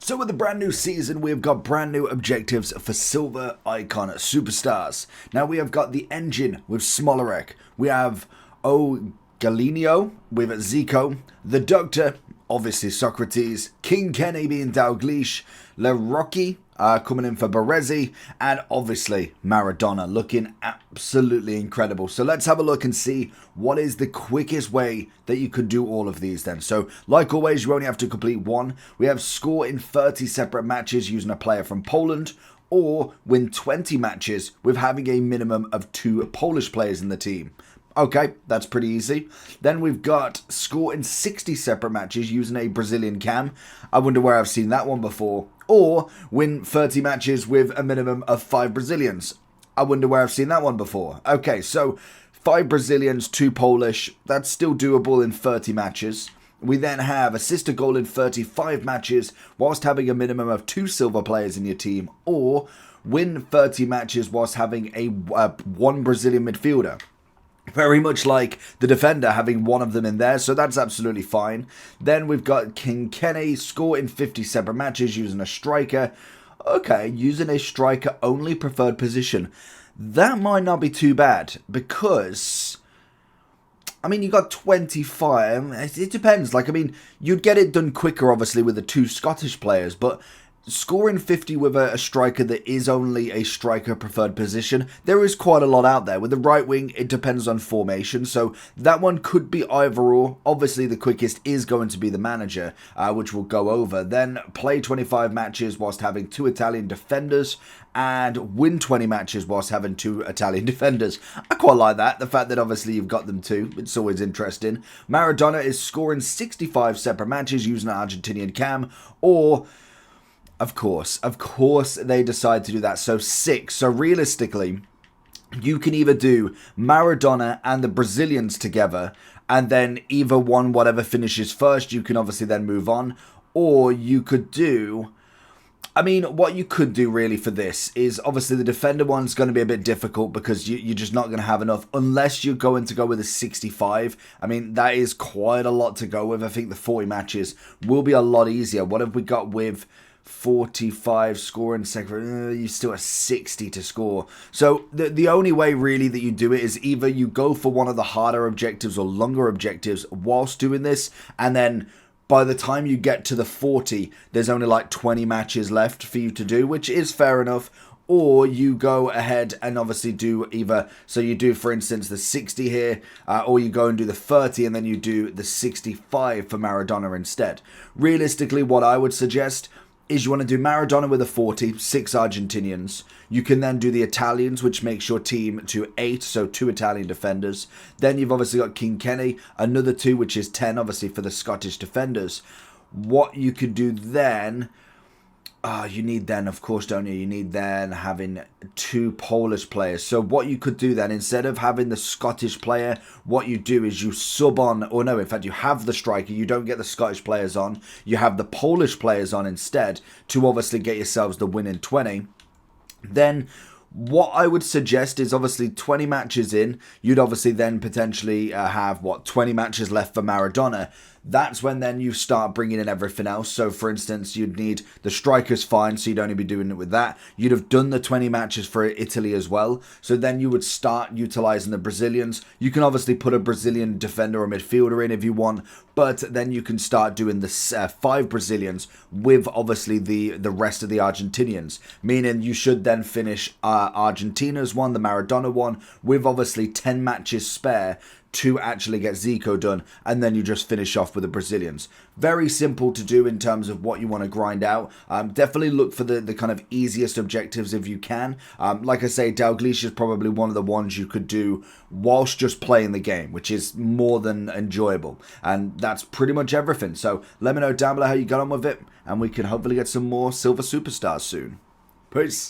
So with the brand new season, we've got brand new objectives for Silver Icon Superstars. Now we have got the Engine with Smolarek. We have Galinio with Zico. The Doctor, obviously Socrates. King Kenny being Dalglish. Lerocky coming in for Baresi. And obviously Maradona looking absolutely incredible. So let's have a look and see what is the quickest way that you could do all of these then. So like always, you only have to complete one. We have score in 30 separate matches using a player from Poland, or win 20 matches with having a minimum of 2 Polish players in the team. Okay, that's pretty easy. Then we've got score in 60 separate matches using a Brazilian cam. I wonder where I've seen that one before. Or win 30 matches with a minimum of 5 Brazilians. I wonder where I've seen that one before. Okay, so 5 Brazilians, 2 Polish. That's still doable in 30 matches. We then have assist a goal in 35 matches whilst having a minimum of 2 silver players in your team. Or win 30 matches whilst having a 1 Brazilian midfielder. Very much like the defender having one of them in there, so that's absolutely fine. Then we've got King Kenny, score in 50 separate matches using a striker. Okay, using a striker only preferred position. That might not be too bad, because I mean, you got 25. It depends. Like, I mean, you'd get it done quicker, obviously, with the 2 Scottish players, but scoring 50 with a striker that is only a striker preferred position, there is quite a lot out there. With the right wing, it depends on formation, so that one could be either or. Obviously, the quickest is going to be the manager, which we'll go over. Then play 25 matches whilst having 2 Italian defenders, and win 20 matches whilst having 2 Italian defenders. I quite like that, the fact that obviously you've got them too. It's always interesting. Maradona is scoring 65 separate matches using an Argentinian cam, or Of course, they decide to do that. So 6. So realistically, you can either do Maradona and the Brazilians together, and then either one, whatever finishes first, you can obviously then move on. Or you could do, I mean, what you could do really for this is, obviously the defender one's going to be a bit difficult because you're just not going to have enough unless you're going to go with a 65. I mean, that is quite a lot to go with. I think the 40 matches will be a lot easier. What have we got with 45 scoring second? You still have 60 to score. So the only way really that you do it is either you go for one of the harder objectives or longer objectives whilst doing this, and then by the time you get to the 40, there's only like 20 matches left for you to do, which is fair enough. Or you go ahead and obviously do either, so you do, for instance, the 60 here, or you go and do the 30 and then you do the 65 for Maradona instead. Realistically, what I would suggest is you want to do Maradona with a 40, 6 Argentinians. You can then do the Italians, which makes your team to 8, so 2 Italian defenders. Then you've obviously got King Kenny, another 2, which is 10, obviously, for the Scottish defenders. What you could do then, you need then, of course, don't you? You need then having 2 Polish players. So what you could do then, instead of having the Scottish player, what you do is you sub on, or no, in fact, you have the striker. You don't get the Scottish players on. You have the Polish players on instead to obviously get yourselves the win in 20. Then what I would suggest is obviously 20 matches in, you'd obviously then potentially have, 20 matches left for Maradona. That's when then you start bringing in everything else. So, for instance, you'd need the strikers fine, so you'd only be doing it with that. You'd have done the 20 matches for Italy as well. So then you would start utilising the Brazilians. You can obviously put a Brazilian defender or midfielder in if you want, but then you can start doing the 5 Brazilians with obviously the rest of the Argentinians. Meaning you should then finish Argentina's one, the Maradona one, with obviously 10 matches spare to actually get Zico done, and then you just finish off with the Brazilians. Very simple to do in terms of what you want to grind out. Definitely look for the kind of easiest objectives if you can. Like I say, Dalglish is probably one of the ones you could do whilst just playing the game, which is more than enjoyable. And that's pretty much everything. So let me know down below how you got on with it, and we can hopefully get some more Silver Superstars soon. Peace.